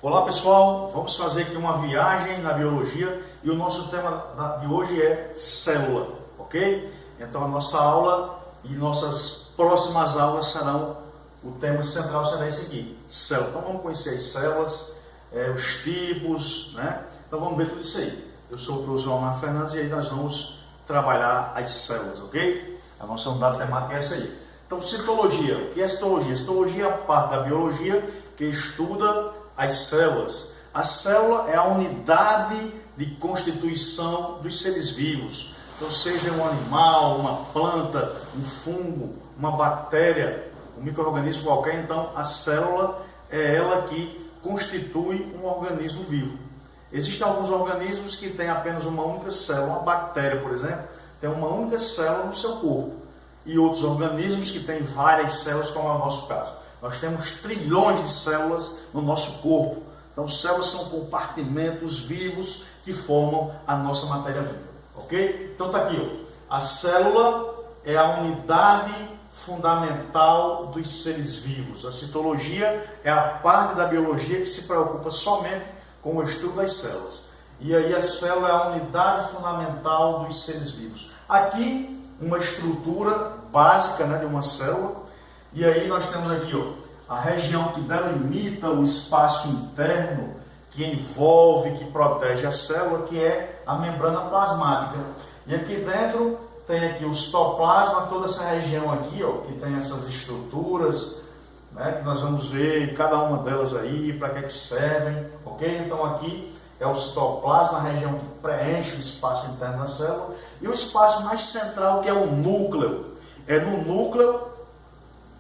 Olá pessoal, vamos fazer aqui uma viagem na biologia e o nosso tema de hoje é célula, ok? Então a nossa aula e nossas próximas aulas serão, o tema central será esse aqui, célula. Então vamos conhecer as células, os tipos, né? Então vamos ver tudo isso aí. Eu sou o professor Leonardo Fernandes e aí nós vamos trabalhar as células, ok? A nossa unidade temática é essa aí. Então citologia, o que é citologia? Citologia é a parte da biologia que estuda as células. A célula é a unidade de constituição dos seres vivos. Então, seja um animal, uma planta, um fungo, uma bactéria, um micro-organismo qualquer, então a célula é ela que constitui um organismo vivo. Existem alguns organismos que têm apenas uma única célula, uma bactéria, por exemplo, tem uma única célula no seu corpo. E outros organismos que têm várias células, como é o nosso caso. Nós temos trilhões de células no nosso corpo. Então, células são compartimentos vivos que formam a nossa matéria viva. Ok? Então, está aqui. Ó. A célula é a unidade fundamental dos seres vivos. A citologia é a parte da biologia que se preocupa somente com o estudo das células. E aí, a célula é a unidade fundamental dos seres vivos. Aqui, uma estrutura básica, né, de uma célula. E aí nós temos aqui, ó, a região que delimita o espaço interno, que envolve, que protege a célula, que é a membrana plasmática. E aqui dentro tem aqui o citoplasma, toda essa região aqui, ó, que tem essas estruturas, né, que nós vamos ver cada uma delas aí, para que servem, ok? Então aqui é o citoplasma, a região que preenche o espaço interno da célula, e o espaço mais central, que é o núcleo. É no núcleo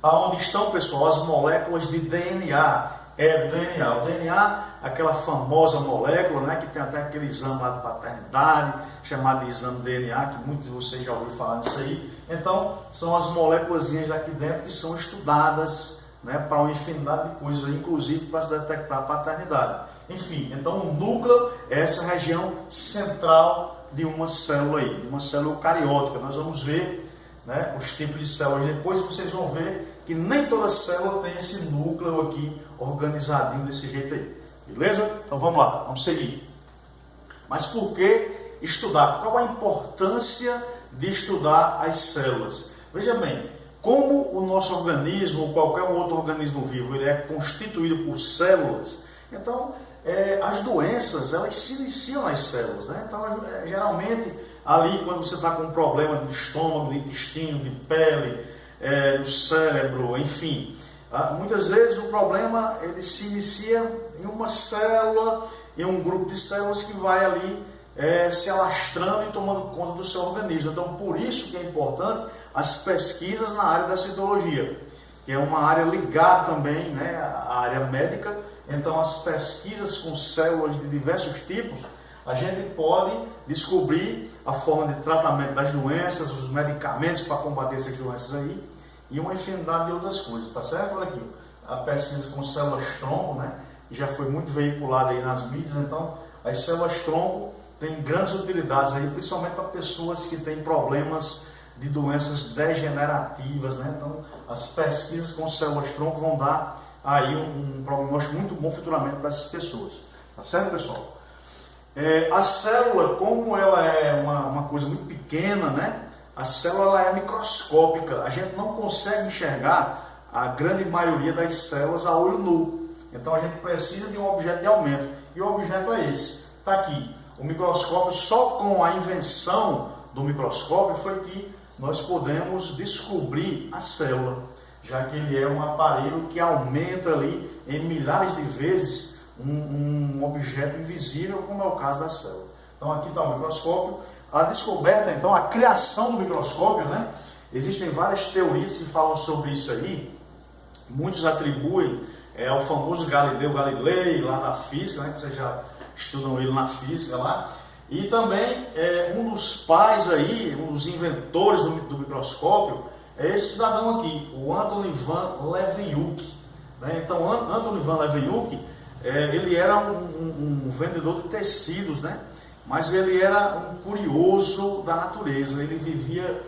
aonde estão, pessoal, as moléculas de DNA. É o DNA. O DNA, aquela famosa molécula, né, que tem até aquele exame lá de paternidade, chamado de exame DNA, que muitos de vocês já ouviram falar disso aí. Então, são as moléculas aqui dentro que são estudadas, né, para uma infinidade de coisas, inclusive para se detectar a paternidade. Enfim, então o núcleo é essa região central de uma célula aí, de uma célula eucariótica. Nós vamos ver, né, os tipos de células depois, vocês vão ver que nem toda célula tem esse núcleo aqui organizadinho desse jeito aí, beleza? Então vamos lá, vamos seguir. Mas por que estudar? Qual a importância de estudar as células? Veja bem, como o nosso organismo ou qualquer outro organismo vivo ele é constituído por células, então as doenças elas se iniciam nas células, né? Então geralmente ali quando você está com um problema de estômago, de intestino, de pele, do cérebro, enfim, muitas vezes o problema ele se inicia em uma célula, em um grupo de células que vai ali se alastrando e tomando conta do seu organismo. Então por isso que é importante as pesquisas na área da citologia, que é uma área ligada também, né, à área médica. Então as pesquisas com células de diversos tipos, a gente pode descobrir a forma de tratamento das doenças, os medicamentos para combater essas doenças aí, e uma infinidade de outras coisas, tá certo? Olha aqui, a pesquisa com células-tronco, né, que já foi muito veiculada aí nas mídias. Então, as células-tronco têm grandes utilidades aí, principalmente para pessoas que têm problemas de doenças degenerativas, né? Então, as pesquisas com células-tronco vão dar aí um prognóstico muito bom futuramente para essas pessoas, tá certo, pessoal? A célula, como ela é uma coisa muito pequena, né? A célula ela é microscópica, a gente não consegue enxergar a grande maioria das células a olho nu. Então a gente precisa de um objeto de aumento, e o objeto é esse, está aqui. O microscópio, só com a invenção do microscópio foi que nós podemos descobrir a célula, já que ele é um aparelho que aumenta ali em milhares de vezes um objeto invisível, como é o caso da célula. Então aqui está o microscópio. A descoberta, então, a criação do microscópio, né? Existem várias teorias que falam sobre isso aí. Muitos atribuem ao famoso Galileu Galilei, lá na física, né? Que vocês já estudam ele na física lá. E também um dos pais aí, um dos inventores do microscópio, é esse cidadão aqui, o Anton van Leeuwenhoek. Né? Então, Anton van Leeuwenhoek, ele era um vendedor de tecidos, né? Mas ele era um curioso da natureza. Ele vivia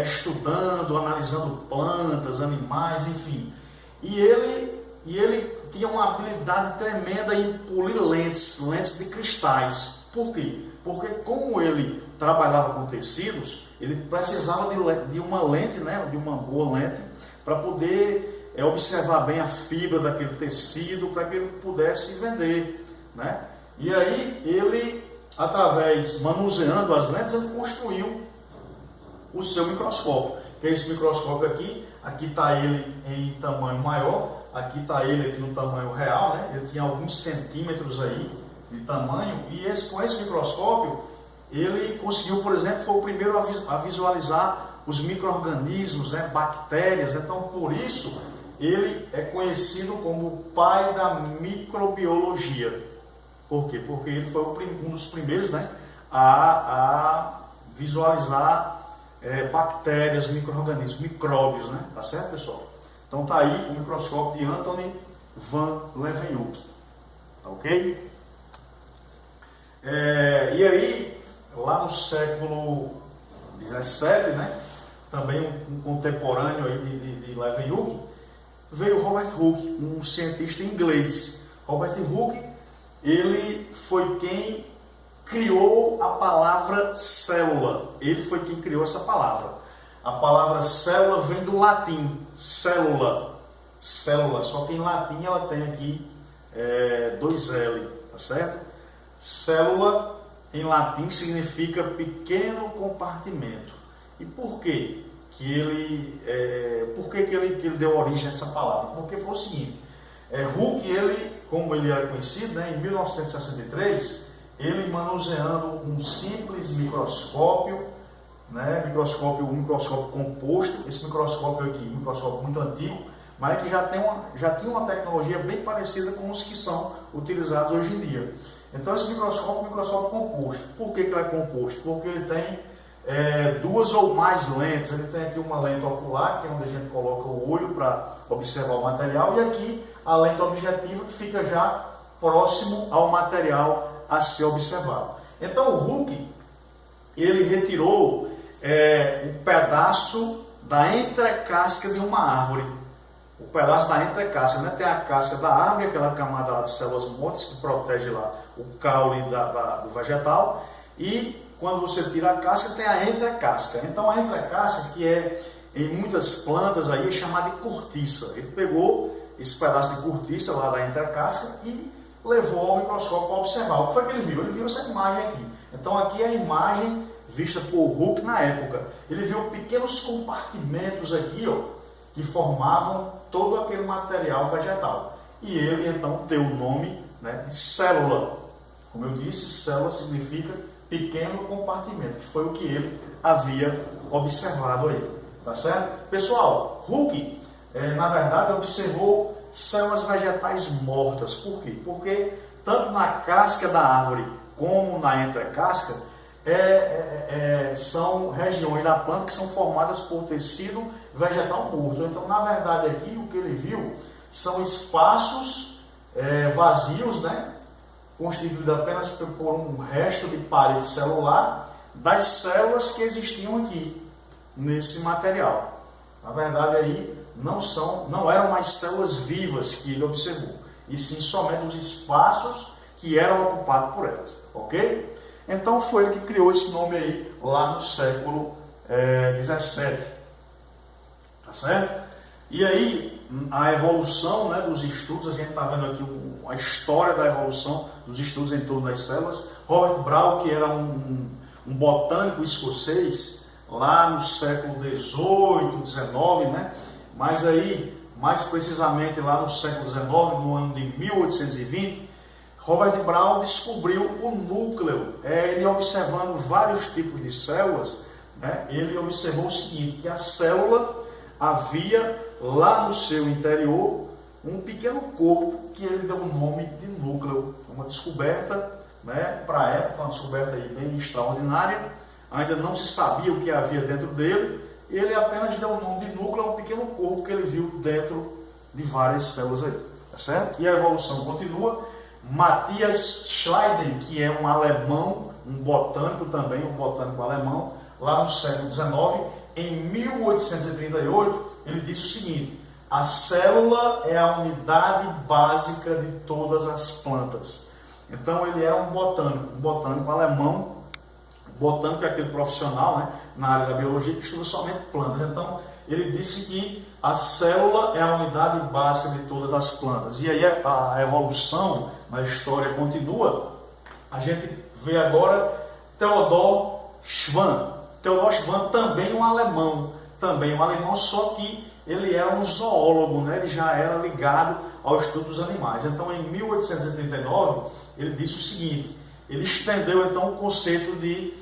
estudando, analisando plantas, animais, enfim. E ele tinha uma habilidade tremenda em polir lentes de cristais. Por quê? Porque como ele trabalhava com tecidos, ele precisava de uma lente, né, de uma boa lente, para poder observar bem a fibra daquele tecido, para que ele pudesse vender, né? E aí ele, manuseando as lentes, ele construiu o seu microscópio, que é esse microscópio aqui. Aqui está ele em tamanho maior, aqui está ele aqui no tamanho real, né? Ele tinha alguns centímetros aí de tamanho, e com esse microscópio ele conseguiu, por exemplo, foi o primeiro a visualizar os micro-organismos, né? Bactérias. Então, por isso ele é conhecido como o pai da microbiologia. Por quê? Porque ele foi um dos primeiros, né, a visualizar bactérias, micro-organismos, micróbios, né? Tá certo, pessoal? Então tá aí o microscópio de Anthony van Leeuwenhoek, tá ok? E aí, lá no século XVII, né, também um contemporâneo aí de Leeuwenhoek, veio Robert Hooke, um cientista inglês. Robert Hooke, ele foi quem criou a palavra célula. Ele foi quem criou essa palavra. A palavra célula vem do latim, célula. Célula, só que em latim ela tem aqui 2L, tá certo? Célula em latim significa pequeno compartimento. E por quê? Por que ele deu origem a essa palavra? Porque foi o seguinte, Hooke, ele, como ele era conhecido, né, em 1963, ele manuseando um simples microscópio, né, um microscópio composto. Esse microscópio aqui, um microscópio muito antigo, mas que já tinha uma tecnologia bem parecida com os que são utilizados hoje em dia. Então esse microscópio é um microscópio composto. Por que ele é composto? Porque ele tem duas ou mais lentes. Ele tem aqui uma lente ocular, que é onde a gente coloca o olho para observar o material, e aqui a lente objetiva, que fica já próximo ao material a ser observado. Então o Hooke, ele retirou um pedaço da entrecasca de uma árvore. O pedaço da entrecasca, né? Tem a casca da árvore, aquela camada lá de células mortas que protege lá o caule do vegetal, e quando você tira a casca, tem a entrecasca. Então a entrecasca, que em muitas plantas aí, é chamada de cortiça. Ele pegou esse pedaço de cortiça lá da entrecasca e levou ao microscópio para observar. O que foi que ele viu? Ele viu essa imagem aqui. Então aqui é a imagem vista por Hooke na época. Ele viu pequenos compartimentos aqui, ó, que formavam todo aquele material vegetal. E ele então deu o nome, né, de célula. Como eu disse, célula significa pequeno compartimento, que foi o que ele havia observado aí. Tá certo? Pessoal, Hooke, na verdade, observou células vegetais mortas. Por quê? Porque tanto na casca da árvore como na entrecasca são regiões da planta que são formadas por tecido vegetal morto. Então, na verdade, aqui o que ele viu são espaços vazios, né, constituídos apenas por um resto de parede celular das células que existiam aqui nesse material. Na verdade, aí não eram mais células vivas que ele observou, e sim somente os espaços que eram ocupados por elas, ok? Então foi ele que criou esse nome aí lá no século XVII, tá certo? E aí a evolução, né, dos estudos, a gente está vendo aqui a história da evolução dos estudos em torno das células. Robert Brown, que era um botânico escocês, lá no século XVIII, XIX, né? Mas aí, mais precisamente lá no século XIX, no ano de 1820, Robert Brown descobriu o núcleo. Ele observando vários tipos de células, né? Ele observou o seguinte, que a célula havia lá no seu interior um pequeno corpo que ele deu o nome de núcleo. Uma descoberta, né, para a época, uma descoberta aí bem extraordinária. Ainda não se sabia o que havia dentro dele. Ele apenas deu o nome de núcleo a um pequeno corpo que ele viu dentro de várias células aí, tá certo? E a evolução continua. Matthias Schleiden, que é um alemão, um botânico também, um botânico alemão, lá no século XIX, em 1838, ele disse o seguinte: a célula é a unidade básica de todas as plantas. Então ele era um botânico alemão. Botânico é aquele profissional, né, na área da biologia que estuda somente plantas. Então ele disse que a célula é a unidade básica de todas as plantas. E aí a evolução na história continua. A gente vê agora Theodor Schwann. Theodor Schwann também um alemão, só que ele era um zoólogo, né? Ele já era ligado ao estudo dos animais. Então, em 1839, ele disse o seguinte: ele estendeu então o conceito de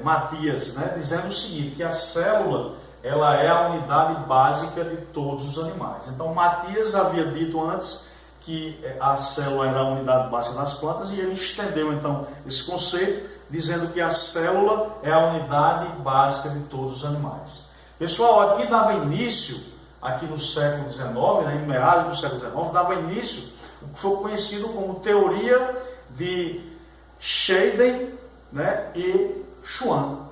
Mathias, né? Dizendo o seguinte, que a célula ela é a unidade básica de todos os animais. Então, Mathias havia dito antes que a célula era a unidade básica das plantas, e ele estendeu então esse conceito, dizendo que a célula é a unidade básica de todos os animais. Pessoal, aqui dava início, aqui no século XIX, né, em meados do século XIX, dava início o que foi conhecido como teoria de Schleiden, né, e Schwann,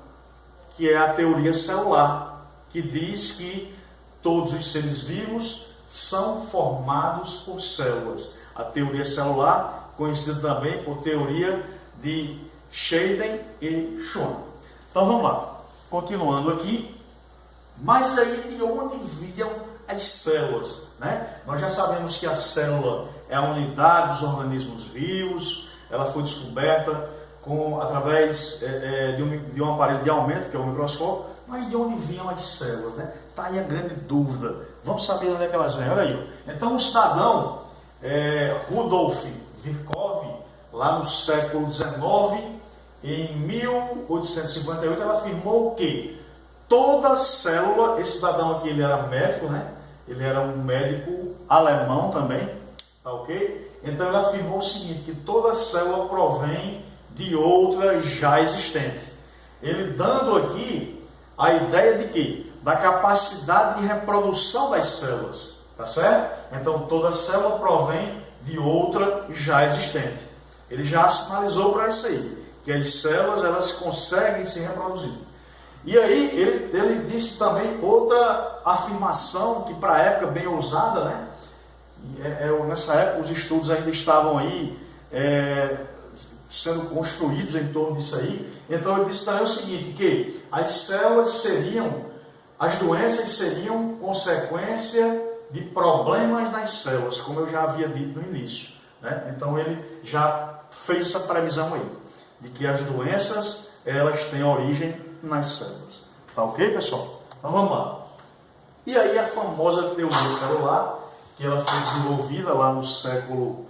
que é a teoria celular, que diz que todos os seres vivos são formados por células. A teoria celular, conhecida também por teoria de Schleiden e Schwann. Então vamos lá, continuando aqui. Mas aí de onde vinham as células, né? Nós já sabemos que a célula é a unidade dos organismos vivos. Ela foi descoberta através de um aparelho de aumento, que é o microscópio. Mas de onde vinham as células, né? Está aí a grande dúvida. Vamos saber onde é que elas vêm. Olha aí. Então o cidadão Rudolf Virchow, lá no século XIX, em 1858, ela afirmou que toda célula, esse cidadão aqui, ele era médico, né? Ele era um médico alemão também, tá ok? Então ele afirmou o seguinte, que toda célula provém de outra já existente. Ele dando aqui a ideia de que? Da capacidade de reprodução das células, tá certo? Então toda célula provém de outra já existente. Ele já sinalizou para isso aí, que as células elas conseguem se reproduzir. E aí ele disse também outra afirmação que para a época bem ousada, né? Nessa época os estudos ainda estavam aí sendo construídos em torno disso aí. Então ele disse também o seguinte, que as doenças seriam consequência de problemas nas células, como eu já havia dito no início, né? Então ele já fez essa previsão aí, de que as doenças elas têm origem nas células. Tá ok, pessoal? Então vamos lá. E aí a famosa teoria celular, que ela foi desenvolvida lá no século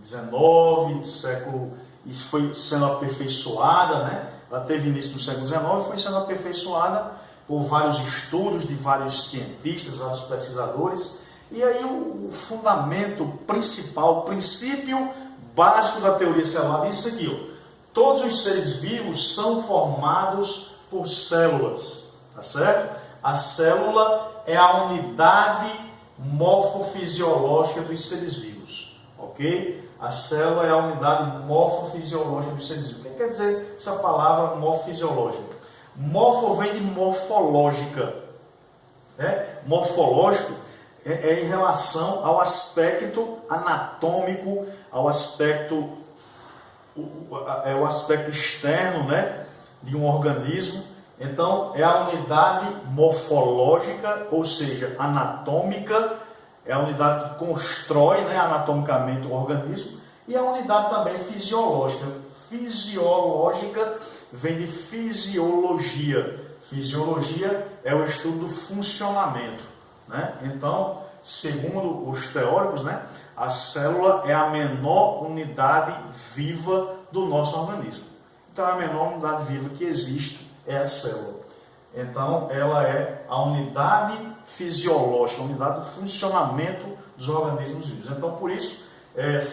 XIX, e foi sendo aperfeiçoada, né? Ela teve início no século XIX e foi sendo aperfeiçoada por vários estudos de vários cientistas, vários pesquisadores. E aí o fundamento principal, o princípio básico da teoria celular diz isso aqui, ó. Todos os seres vivos são formados por células, tá certo? A célula é a unidade morfofisiológica dos seres vivos, ok? A célula é a unidade morfofisiológica dos seres vivos. O que quer dizer essa palavra morfofisiológica? Morfo vem de morfológica, né? Morfológico é em relação ao aspecto anatômico, ao aspecto o aspecto externo, né, de um organismo. Então é a unidade morfológica, ou seja, anatômica, é a unidade que constrói, né, anatomicamente o organismo, e a unidade também fisiológica. Fisiológica vem de fisiologia. Fisiologia é o estudo do funcionamento, né? Então, segundo os teóricos, né, a célula é a menor unidade viva do nosso organismo. Então, a menor unidade viva que existe é a célula. Então, ela é a unidade fisiológica, a unidade do funcionamento dos organismos vivos. Então, por isso,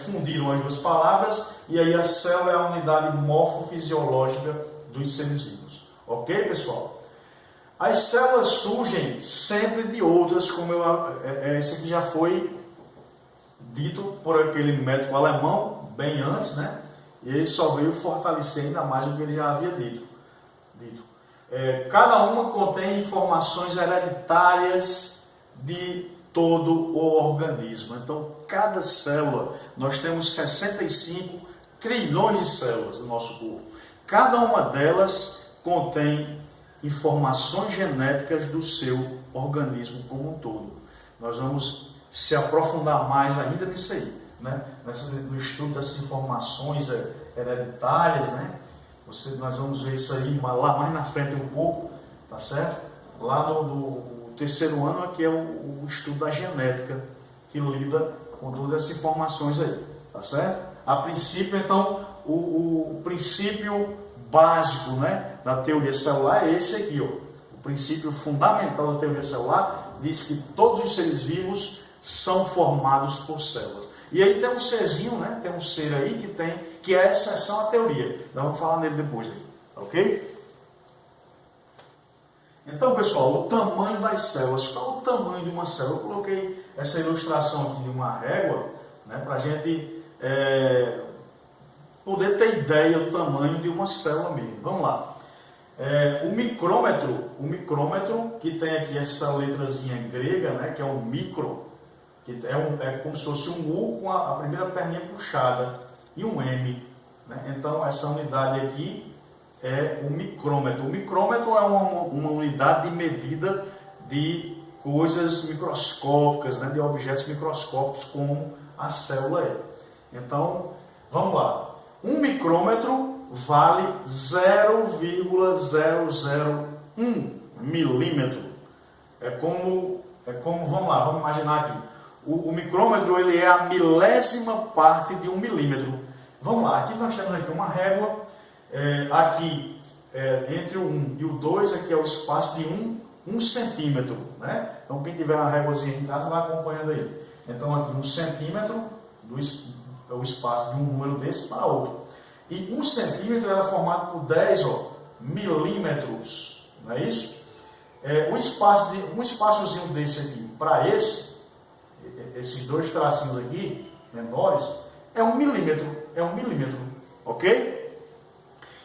fundiram as duas palavras, e aí a célula é a unidade morfofisiológica dos seres vivos. Ok, pessoal? As células surgem sempre de outras, como isso aqui já foi dito por aquele médico alemão, bem antes, né? E ele só veio fortalecer ainda mais o que ele já havia dito. Cada uma contém informações hereditárias de todo o organismo. Então, cada célula, nós temos 65 trilhões de células no nosso corpo. Cada uma delas contém informações genéticas do seu organismo como um todo. Nós vamos se aprofundar mais ainda nisso aí, né? No estudo das informações hereditárias, né? Nós vamos ver isso aí lá mais na frente um pouco, tá certo? Lá no terceiro ano aqui é o estudo da genética, que lida com todas essas informações aí, tá certo? A princípio, então, o princípio básico, né, da teoria celular é esse aqui, ó. O princípio fundamental da teoria celular diz que todos os seres vivos são formados por células. E aí tem um serzinho, né? Tem um ser aí que é a exceção à teoria. Nós vamos falar nele depois, ok? Então, pessoal, o tamanho das células. Qual é o tamanho de uma célula? Eu coloquei essa ilustração aqui de uma régua, né, para a gente poder ter ideia do tamanho de uma célula mesmo. Vamos lá. O micrômetro, que tem aqui essa letrazinha grega, né, que é um micro, que é como se fosse um U com a primeira perninha puxada, e um M, né? Então, essa unidade aqui é o micrômetro. O micrômetro é uma unidade de medida de coisas microscópicas, né, de objetos microscópicos, como a célula é. Então, vamos lá. Um micrômetro vale 0,001 milímetro. Vamos lá, vamos imaginar aqui. O micrômetro, ele é a milésima parte de um milímetro. Vamos lá, aqui nós temos aqui uma régua, entre o 1 e o 2, aqui é o espaço de 1 centímetro, né? Então, quem tiver uma réguazinha em casa, vai acompanhando aí. Então, aqui 1 centímetro, é o espaço de um número desse para outro. E 1 centímetro é formado por 10 milímetros, não é isso? Um espaçozinho desse aqui para esses dois tracinhos aqui, menores, é 1 milímetro, ok?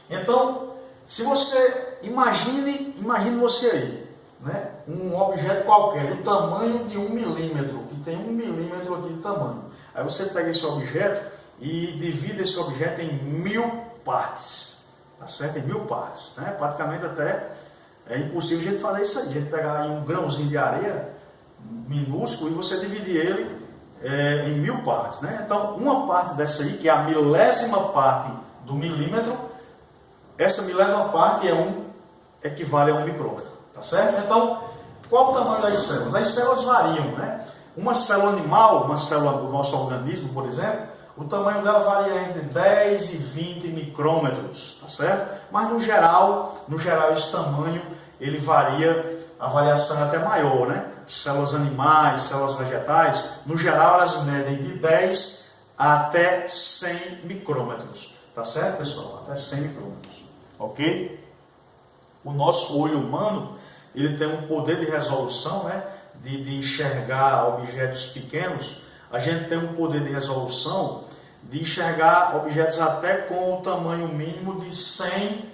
Então, se você imagine você aí, né, um objeto qualquer do tamanho de 1 milímetro, que tem 1 milímetro aqui de tamanho. Aí você pega esse objeto e divide esse objeto em 1000 partes, tá certo? Em 1000 partes, né? Praticamente até é impossível a gente fazer isso aí. A gente pegar aí um grãozinho de areia minúsculo e você dividir ele em 1000 partes, né? Então, uma parte dessa aí, que é a milésima parte do milímetro, essa milésima parte equivale a 1 micrômetro, tá certo? Então, qual o tamanho das células? As células variam, né? Uma célula animal, uma célula do nosso organismo, por exemplo, o tamanho dela varia entre 10 e 20 micrômetros, tá certo? Mas no geral esse tamanho, ele varia, a variação é até maior, né? Células animais, células vegetais, no geral elas medem de 10 até 100 micrômetros, tá certo, pessoal? Até 100 micrômetros, ok? O nosso olho humano, ele tem um poder de resolução, né? De enxergar objetos pequenos. A gente tem um poder de resolução de enxergar objetos até com o tamanho mínimo de 100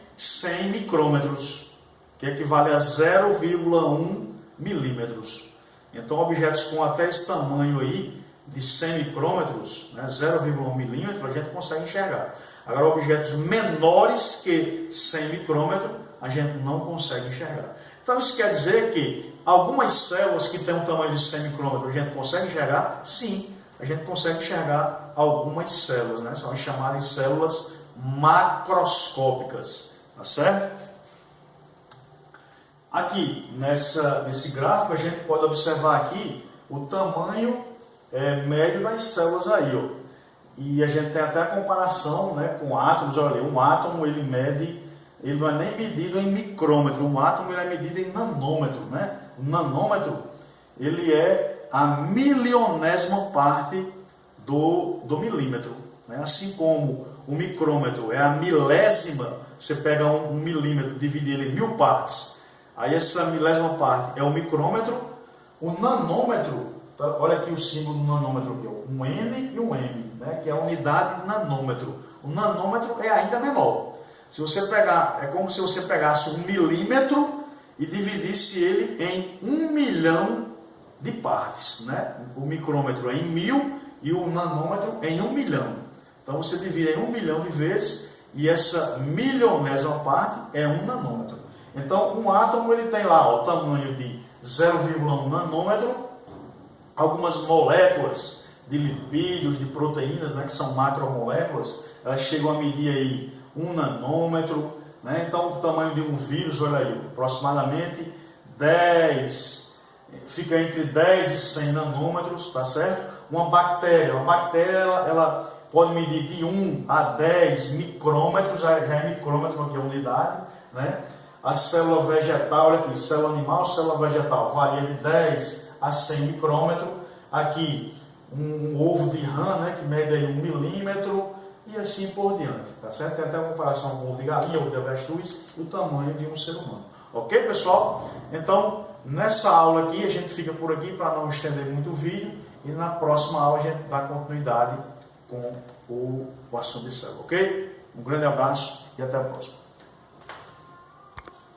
micrômetros, que equivale a 0,1 milímetros. Então, objetos com até esse tamanho aí, de 100 micrômetros, né, 0,1 milímetro, a gente consegue enxergar. Agora, objetos menores que 100 micrômetros, a gente não consegue enxergar. Então, isso quer dizer que algumas células que têm um tamanho de 100 micrômetros, a gente consegue enxergar? Sim, a gente consegue enxergar algumas células, né? São as chamadas células macroscópicas, tá certo? Aqui, nesse gráfico, a gente pode observar aqui o tamanho médio das células aí, ó. E a gente tem até a comparação, né, com átomos. Olha, um átomo, ele não é nem medido em micrômetro, um átomo ele é medido em nanômetro, né? O nanômetro, ele é a milionésima parte do milímetro, né? Assim como o micrômetro é a milésima, você pega um milímetro, divide ele em 1000 partes, aí essa milésima parte é o micrômetro. O nanômetro, olha aqui o símbolo do nanômetro aqui, um N e um M, né? Que é a unidade de nanômetro. O nanômetro é ainda menor. Se você pegar, é como se você pegasse 1 milímetro e dividisse ele em 1 milhão de partes, né? O micrômetro é em 1000 e o nanômetro é em 1 milhão. Então você divide em 1 milhão de vezes e essa milionésima parte é 1 nanômetro. Então um átomo ele tem lá o tamanho de 0,1 nanômetro, algumas moléculas de lipídios, de proteínas, né, que são macromoléculas, elas chegam a medir aí 1 nanômetro, né? Então o tamanho de um vírus, olha aí, aproximadamente 10, fica entre 10 e 100 nanômetros, tá certo? Uma bactéria ela pode medir de 1 a 10 micrômetros, já é micrômetro aqui a unidade, né? A célula vegetal, olha aqui, célula animal, célula vegetal, varia de 10 a 100 micrômetros. Aqui, um ovo de rã, né, que mede aí 1 milímetro, e assim por diante, tá certo? Tem até uma comparação com o ovo de galinha, ovo de avestruz, e o tamanho de um ser humano. Ok, pessoal? Então, nessa aula aqui, a gente fica por aqui para não estender muito o vídeo, e na próxima aula a gente dá continuidade com o assunto de célula, ok? Um grande abraço e até a próxima.